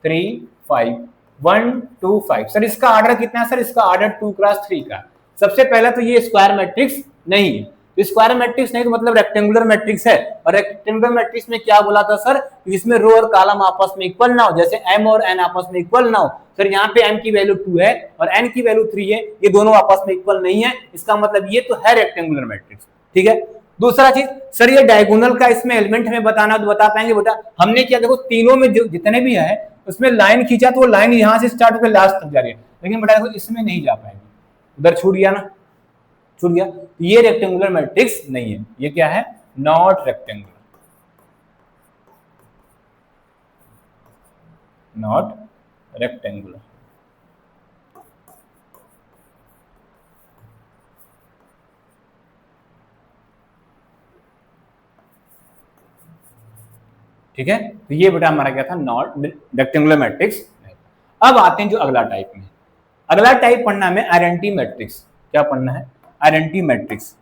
3 5 1 2 5, सर इसका ऑर्डर कितना है सर? इसका ऑर्डर 2 क्रॉस 3 का। सबसे पहले तो ये स्क्वायर मैट्रिक्स नहीं है, तो स्क्वायर मैट्रिक्स नहीं तो मतलब रेक्टेंगुलर मैट्रिक्स है। और रेक्टेंगुलर मैट्रिक्स में क्या बोला था सर? इसमें रो और कॉलम आपस में इक्वल ना हो, जैसे m और n आपस में इक्वल ना हो। सर यहाँ पे m की वैल्यू 2 है और n की वैल्यू 3 है, ये दोनों आपस में इक्वल नहीं है, इसका मतलब ये तो है रेक्टेंगुलर मैट्रिक्स, ठीक है। दूसरा चीज सर, ये डायगोनल का इसमें एलिमेंट हमें बताना, तो बता पाएंगे बेटा? हमने क्या, देखो तीनों में जो जितने भी है उसमें लाइन खींचा तो वो लाइन यहाँ से स्टार्ट होकर लास्ट तक जा रही है, लेकिन बेटा देखो इसमें नहीं जा पाएंगे, उधर छूट गया ना, छूट गया। तो ये रेक्टेंगुलर मैट्रिक्स नहीं है, ये क्या है? Not rectangular, not rectangular. ठीक है, तो ये बेटा हमारा क्या था? Not rectangular matrix. अब आते हैं जो अगला टाइप में, अगला टाइप पढ़ना हमें आइडेंटिटी मैट्रिक्स। क्या पढ़ना है? Identity matrix.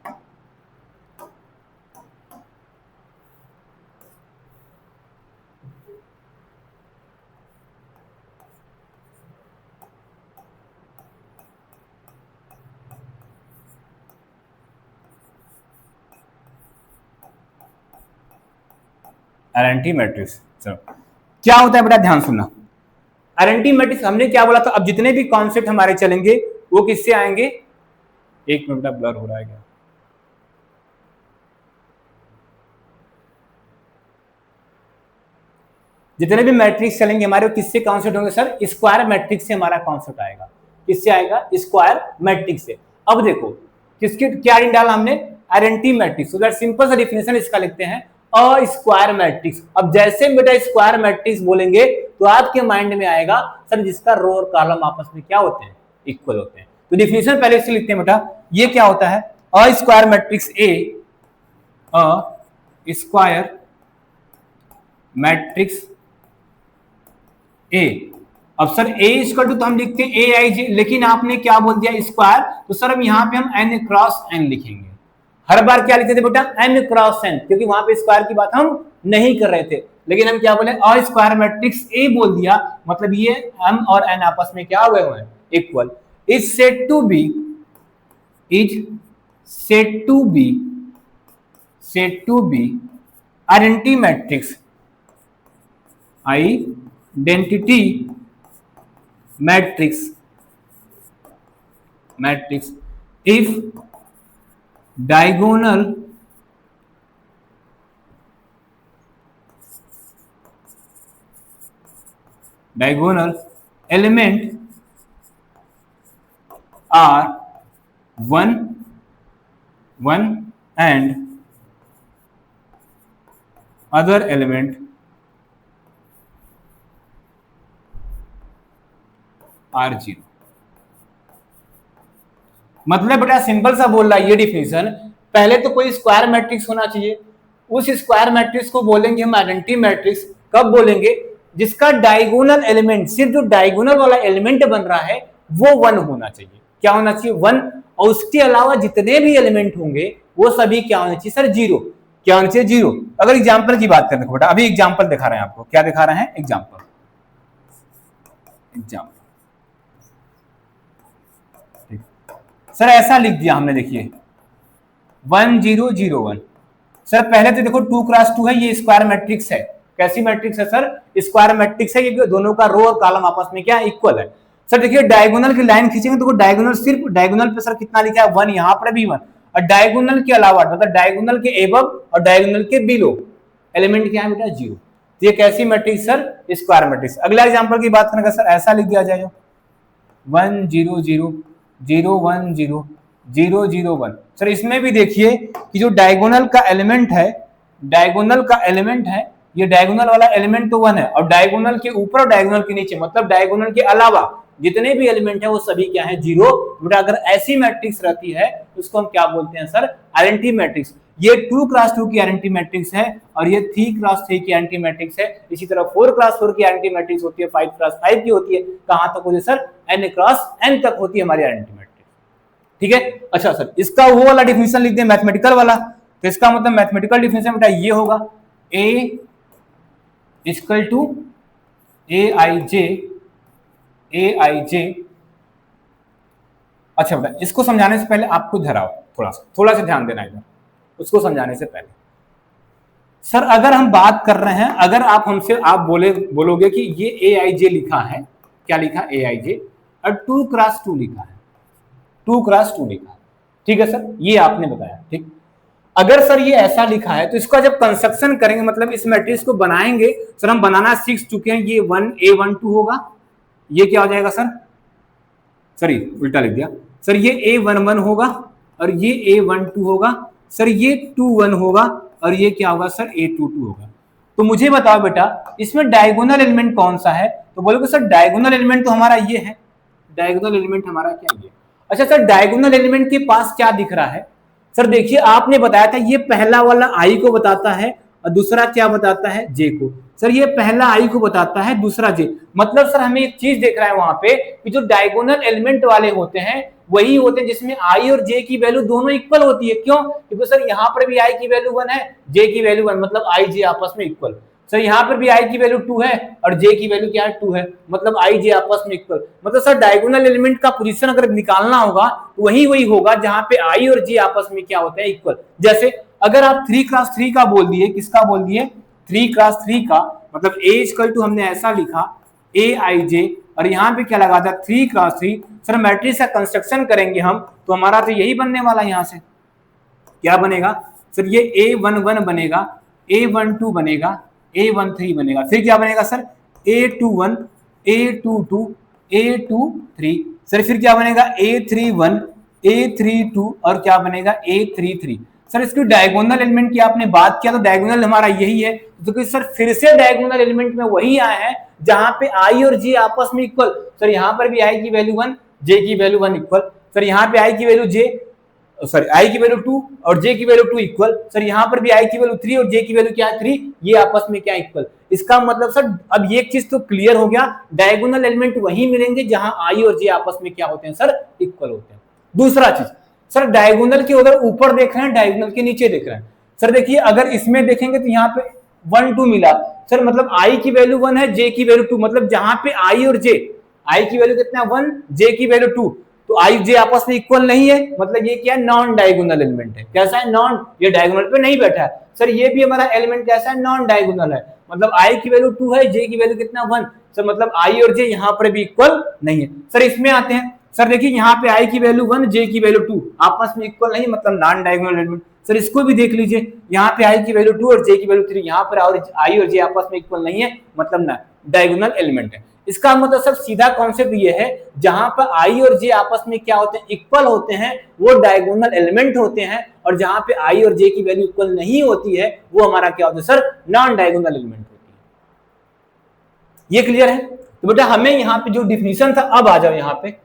आइडेंटिटी मैट्रिक्स क्या होता है बेटा? ध्यान सुनना, आइडेंटिटी मैट्रिक्स हमने क्या बोला था? अब जितने भी कॉन्सेप्ट हमारे चलेंगे वो किससे आएंगे? एक मिनट, ब्लर हो रहा है क्या? जितने भी मैट्रिक्स चलेंगे हमारे, किससे कॉन्सेप्ट होंगे सर? स्क्वायर मैट्रिक्स से हमारा कॉन्सेप्ट आएगा। किससे आएगा? स्क्वायर मैट्रिक्स से। अब देखो किसके क्या डाला हमने? Identity matrix. तो सिंपल सा डिफिनेशन इसका लिखते हैं, अ स्क्वायर मैट्रिक्स। अब जैसे बेटा स्क्वायर मैट्रिक्स बोलेंगे तो आपके माइंड में आएगा सर जिसका रो और कॉलम आपस में क्या होते हैं? इक्वल होते हैं। तो डिफिनेशन पहले से लिखते हैं बेटा, ये क्या होता है? अ square matrix A, a square matrix A. अब सर ए इक्वल टू तो हम लिखते हैं ए आई जे, लेकिन आपने क्या बोल दिया? स्क्वायर। तो सर अब यहाँ पे हम एन क्रॉस एन लिखेंगे। हर बार क्या लिखते थे बेटा? एन क्रॉस एन, क्योंकि वहां पे स्क्वायर की बात हम नहीं कर रहे थे। लेकिन हम क्या बोले, अ स्क्वायर मैट्रिक्स ए बोल दिया, मतलब ये m और n आपस में क्या हुए हैं, equal. Is said to be, is said to be, said to be identity matrix, identity matrix, matrix if diagonal element are 1 and other element are 0। मतलब बेटा सिंपल सा बोल रहा है ये डिफिनेशन, पहले तो कोई स्क्वायर मैट्रिक्स होना चाहिए, उस स्क्वायर मैट्रिक्स को बोलेंगे हम आइडेंटिटी मैट्रिक्स। कब बोलेंगे, जिसका डायगोनल एलिमेंट, सिर्फ जो डायगोनल वाला एलिमेंट बन रहा है वो 1 होना चाहिए। क्या होना चाहिए, 1। और उसके अलावा जितने भी एलिमेंट होंगे वो सभी क्या होना चाहिए सर, 0। क्या होना चाहिए, 0। अगर एग्जाम्पल की बात करें बेटा, अभी एग्जाम्पल दिखा रहे हैं आपको, क्या दिखा रहे हैं, एग्जाम्पल। सर ऐसा लिख दिया हमने, देखिए 1 0 0 1। सर पहले तो देखो 2 क्रॉस 2 है, ये स्क्वायर मैट्रिक्स है। कैसी मैट्रिक्स है सर, स्क्वायर मैट्रिक्स है, ये दोनों का रो और कॉलम आपस में क्या इक्वल है। सर देखिए डायगोनल की लाइन खींचेंगे तो डायगोनल, सिर्फ डायगोनल पे सर कितना लिखा है, 1, यहाँ पर भी 1। और डायगोनल के अलावा, मतलब डायगोनल के एबव और डायगोनल के बिलो एलिमेंट क्या है बेटा, 0। तो ये कैसी मैट्रिक्स सर, स्क्वायर मैट्रिक्स। अगला एग्जाम्पल की बात करेंगे सर, ऐसा लिख दिया जाएगा 1 0 0 0 1 0 0 0 1। सर इसमें भी देखिए कि जो डायगोनल का एलिमेंट है, डायगोनल का एलिमेंट है, ये डायगोनल वाला एलिमेंट तो 1 है, और डायगोनल के ऊपर और डायगोनल के नीचे, मतलब डायगोनल के अलावा जितने भी एलिमेंट है वो सभी क्या है, 0। बेटा अगर ऐसी मैट्रिक्स रहती है उसको हम क्या बोलते हैं सर, आइडेंटिटी मैट्रिक्स। ये 2 क्रॉस 2 की आइडेंटिटी मैट्रिक्स है, और ये 3 क्रॉस 3 की आइडेंटिटी मैट्रिक्स है। इसी तरह 4 क्रॉस 4 की आइडेंटिटी मैट्रिक्स होती है, 5 क्रॉस 5 की होती है। कहां तक होती है सर, n क्रॉस n तक होती है हमारी आइडेंटिटी मैट्रिक्स। ठीक है, अच्छा सर इसका वो वाला डिफिनेशन लिख दें, मैथमेटिकल वाला। तो इसका मतलब मैथमेटिकल डिफिनेशन बेटा ये होगा, a इक्वल टू aij। अच्छा बेटा इसको समझाने से पहले आपको धराओ, थोड़ा सा ध्यान देना इधर, उसको समझाने से पहले। सर अगर हम बात कर रहे हैं, अगर आप हमसे आप बोलोगे कि ये aij लिखा है, क्या लिखा aij, और 2 क्रॉस 2 लिखा है, 2 क्रॉस 2 लिखा है, ठीक है सर, ये आपने बताया, ठीक। अगर सर ये ऐसा लिखा है तो इसका जब कंस्ट्रक्शन करेंगे, मतलब इस मैट्रिक्स को बनाएंगे, सर हम बनाना सीख चुके हैं, ये 1 a12 होगा, ये क्या हो जाएगा सर, सॉरी उल्टा लिख दिया सर, ये a11 होगा और ये a12 होगा, सर ये 21 होगा और ये क्या होगा सर, a22 होगा। तो मुझे बताओ बेटा इसमें डायगोनल एलिमेंट कौन सा है, तो बोलोगे सर डायगोनल एलिमेंट तो हमारा ये है, डायगोनल एलिमेंट हमारा क्या ये। अच्छा सर डायगोनल एलिमेंट के पास क्या दिख रहा है, सर देखिए आपने बताया था ये पहला वाला i को बताता है और दूसरा क्या बताता है, j को। सर ये पहला i को बताता है, दूसरा j। मतलब सर हमें एक चीज देख रहा है वहां पे कि जो डायगोनल एलिमेंट वाले होते हैं वही होते हैं जिसमें i और j की वैल्यू दोनों इक्वल होती है। क्यों, क्योंकि सर यहाँ पर भी i की वैल्यू 1 है, j की वैल्यू 1, मतलब i j आपस में इक्वल। सर यहाँ पर भी i की वैल्यू 2 है और j की वैल्यू क्या है, 2 है, मतलब i j आपस में इक्वल। मतलब सर डायगोनल एलिमेंट का पोजीशन अगर निकालना होगा तो वही होगा जहां पे i और j आपस में क्या होते हैं, इक्वल। जैसे अगर आप 3 क्रॉस 3 का बोल दिए, किसका बोल दिए, 3 क्रॉस 3 का, मतलब a इक्वल टू हमने ऐसा लिखा aij, और यहाँ पे क्या लगा था 3 क्रॉस 3। सर मैट्रिक्स का कंस्ट्रक्शन करेंगे हम तो हमारा तो यही बनने वाला, यहाँ से क्या बनेगा सर, ये a11 बनेगा, a12 बनेगा, a13 बनेगा, फिर क्या बनेगा sir, a21 a22 a23, sir फिर क्या बनेगा a31 a32 और क्या बनेगा a33। सर इसकी डायगोनल एलिमेंट की आपने बात किया तो डायगोनल हमारा यही है, तो सर फिर से डायगोनल एलिमेंट में वही आया है जहां पे i और j आपस में इक्वल। सर यहाँ पर भी i की वैल्यू 1, j की वैल्यू 1 इक्वल। सर यहाँ पे i की वैल्यू i की वैल्यू 2 और j की वैल्यू 2 इक्वल। सर यहाँ पर भी i की वैल्यू 3 और j की वैल्यू क्या है, 3, ये आपस में क्या इक्वल। इसका मतलब सर अब ये चीज तो क्लियर हो गया, डायगोनल एलिमेंट वही मिलेंगे जहां i और j आपस में क्या होते हैं सर, इक्वल होते हैं। दूसरा चीज सर डायगोनल के उधर ऊपर देख रहे हैं, डायगोनल के नीचे देख रहे हैं। सर देखिए अगर इसमें देखेंगे तो यहाँ पे 1 2 मिला सर, मतलब i की वैल्यू 1 है, j की वैल्यू 2, मतलब जहां पे i और j, i की वैल्यू कितना 1, j की वैल्यू 2, तो i j आपस में इक्वल नहीं है, मतलब ये क्या है, नॉन डायगोनल एलिमेंट है। कैसा है, नॉन, ये डायगोनल पे नहीं बैठा है सर, ये भी हमारा एलिमेंट कैसा है, नॉन डायगोनल है, मतलब i की वैल्यू 2 है, j की वैल्यू कितना 1, सर मतलब i और j यहाँ पर भी इक्वल नहीं है। सर इसमें आते हैं, सर देखिए यहाँ पे i की वैल्यू 1, j की वैल्यू 2 आपस में इक्वल नहीं, मतलब नॉन डायगोनल एलिमेंट। सर इसको भी देख लीजिए, यहाँ पे i की वैल्यू 2 और j की वैल्यू 3, यहाँ पर i और j आपस में इक्वल नहीं है, मतलब ना डायगोनल एलिमेंट है। इसका मतलब सब सीधा कॉन्सेप्ट ये है, जहां पर i और j आपस में क्या होते हैं, इक्वल होते हैं, वो डायगोनल एलिमेंट होते हैं, और जहां पे i और j की वैल्यू इक्वल नहीं होती है, वो हमारा क्या होता है सर, नॉन डायगोनल एलिमेंट होती है। ये क्लियर है? तो बेटा हमें यहाँ पे जो डिफिनीशन था, अब आ जाओ यहाँ पे,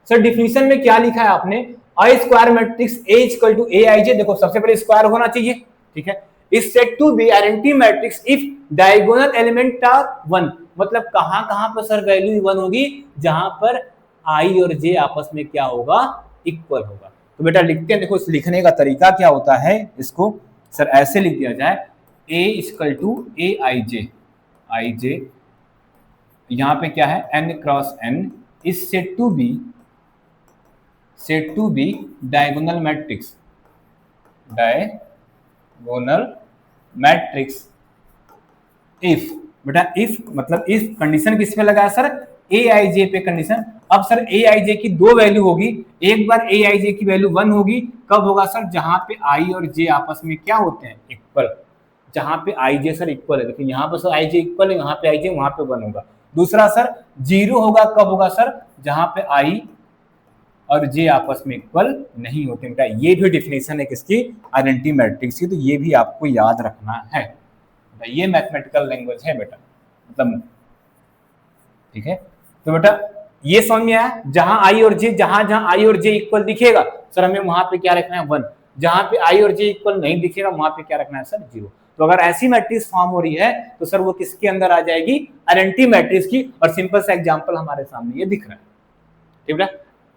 सर डिफिनीशन में क्या लिखा है आपने, a square matrix A equal to aij, देखो सबसे पहले स्क्वायर होना चाहिए, ठीक है, is said to be identity matrix if diagonal element are 1, मतलब कहां कहां पर सर वैल्यू 1 होगी, जहां पर i और j आपस में क्या होगा, इक्वल होगा। तो बेटा लिखते हैं, देखो इस लिखने का तरीका क्या होता है, इसको सर ऐसे लिख दिया जाए, a equal to aij, ij यहाँ पे क्या है, n cross n is said to be diagonal matrix, diagonal matrix if, बेटा इफ मतलब इफ कंडीशन किस पे लगाया सर, aij पे कंडीशन। अब सर aij की दो वैल्यू होगी, एक बार aij की वैल्यू 1 होगी, कब होगा सर, जहां पे i और j आपस में क्या होते हैं, इक्वल, जहां पे i j सर इक्वल है, देखिए यहाँ पर सर i j इक्वल है, यहाँ पे i j वहां पे 1 होगा। दूसरा सर 0 होगा, कब होगा सर, जहां पे i और j आपस में इक्वल नहीं होते। बेटा ये भी डेफिनेशन है किसकी, आइडेंटिटी मैट्रिक्स की, तो ये भी आपको याद रखना है, ये मैथमेटिकल लैंग्वेज है बेटा, मतलब ठीक है। तो बेटा ये समझ में आया, जहां i और j, जहां जहां i और j इक्वल दिखेगा सर, हमें वहां पे क्या रखना है, 1, जहां पे i और j इक्वल नहीं दिखेगा वहां पे क्या रखना है सर, 0। तो अगर ऐसी मैट्रिक्स फॉर्म हो रही है तो सर वो किसके अंदर आ जाएगी, आइडेंटिटी मैट्रिक्स की, और सिंपल सा एग्जांपल हमारे सामने ये दिख रहा है, ठीक है।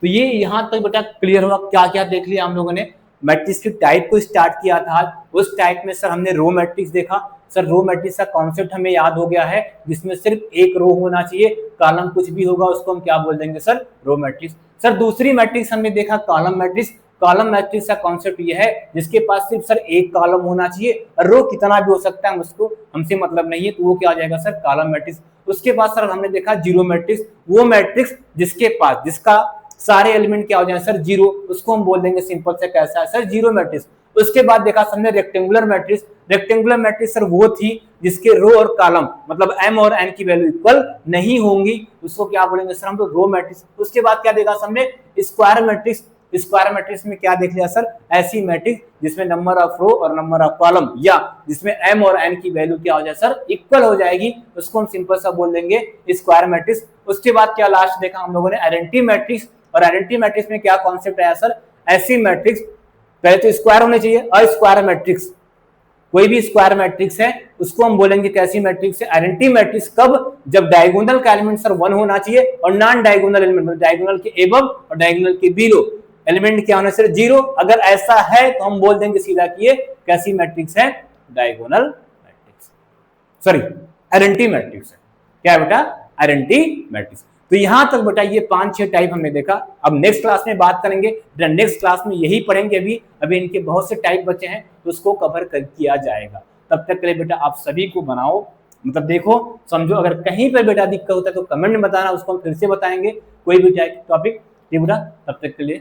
तो ये यहां तक बेटा क्लियर हुआ, क्या क्या देख लिया हम लोगों ने, मैट्रिक्स की टाइप को स्टार्ट किया था, उस टाइप में सर हमने रो मैट्रिक्स देखा, सर रो मैट्रिक्स का कॉन्सेप्ट हमें याद हो गया है, जिसमें सिर्फ एक रो होना चाहिए, कॉलम कुछ भी होगा उसको हम क्या बोल देंगे सर, रो मैट्रिक्स। सर दूसरी मैट्रिक्स हमने देखा कॉलम मैट्रिक्स, कॉलम मैट्रिक्स का कॉन्सेप्ट ये है जिसके पास सिर्फ सर एक कॉलम होना चाहिए, और रो कितना भी हो सकता है उसको हमसे मतलब नहीं है, तो वो क्या आ जाएगा सर, कॉलम मैट्रिक्स। उसके बाद सर हमने देखा जीरो मैट्रिक्स, वो मैट्रिक्स जिसके पास, जिसका सारे एलिमेंट क्या हो जाए सर, जीरो, उसको हम बोल देंगे सिंपल से कैसा है सर, जीरो मैट्रिक्स। उसके बाद देखा हमने rectangular matrix, rectangular matrix sir वो थी जिसके रो और कॉलम मतलब m और n की वैल्यू इक्वल नहीं होंगी, उसको क्या बोलेंगे सर हम लोग, रो मैट्रिक्स। उसके बाद क्या देखा हमने, स्क्वायर मैट्रिक्स, स्क्वायर मैट्रिक्स में क्या देख लिया सर, ऐसी मैट्रिक्स जिसमें नंबर ऑफ रो और नंबर ऑफ कॉलम, या जिसमें m और n की वैल्यू क्या हो जाए सर, इक्वल हो जाएगी, उसको हम सिंपल सा बोल देंगे स्क्वायर मैट्रिक्स। उसके बाद क्या लास्ट देखा हम लोगों ने, आइडेंटिटी मैट्रिक्स, और आइडेंटिटी मैट्रिक्स में क्या कॉन्सेप्ट आया सर, ऐसी मैट्रिक्स, पहले तो स्क्वायर होने चाहिए, और स्क्वायर मैट्रिक्स, कोई भी स्क्वायर मैट्रिक्स है उसको हम बोलेंगे कैसी मैट्रिक्स है, आइडेंटिटी मैट्रिक्स। कब, जब डायगोनल का एलिमेंट सर 1 होना चाहिए, और नॉन डायगोनल एलिमेंट, डायगोनल के एबव और डायगोनल के बिलो एलिमेंट क्या होना सर, 0। अगर ऐसा है तो हम बोल देंगे सीधा कि ये कैसी मैट्रिक्स है, diagonal matrix, sorry identity matrix है। क्या है बेटा, आइडेंटिटी मैट्रिक्स। तो यहां तक बेटा ये 5-6 टाइप हमने देखा। अब नेक्स्ट क्लास में बात करेंगे, नेक्स्ट क्लास में यही पढ़ेंगे, अभी इनके बहुत से टाइप बचे हैं तो उसको कवर किया जाएगा। तब तक के लिए बेटा आप सभी को बनाओ, मतलब देखो समझो, अगर कहीं पर बेटा दिक्कत होता है तो कमेंट में बताना, उसको हम फिर से बताएंगे कोई भी टॉपिक, ठीक बेटा। तब तक के लिए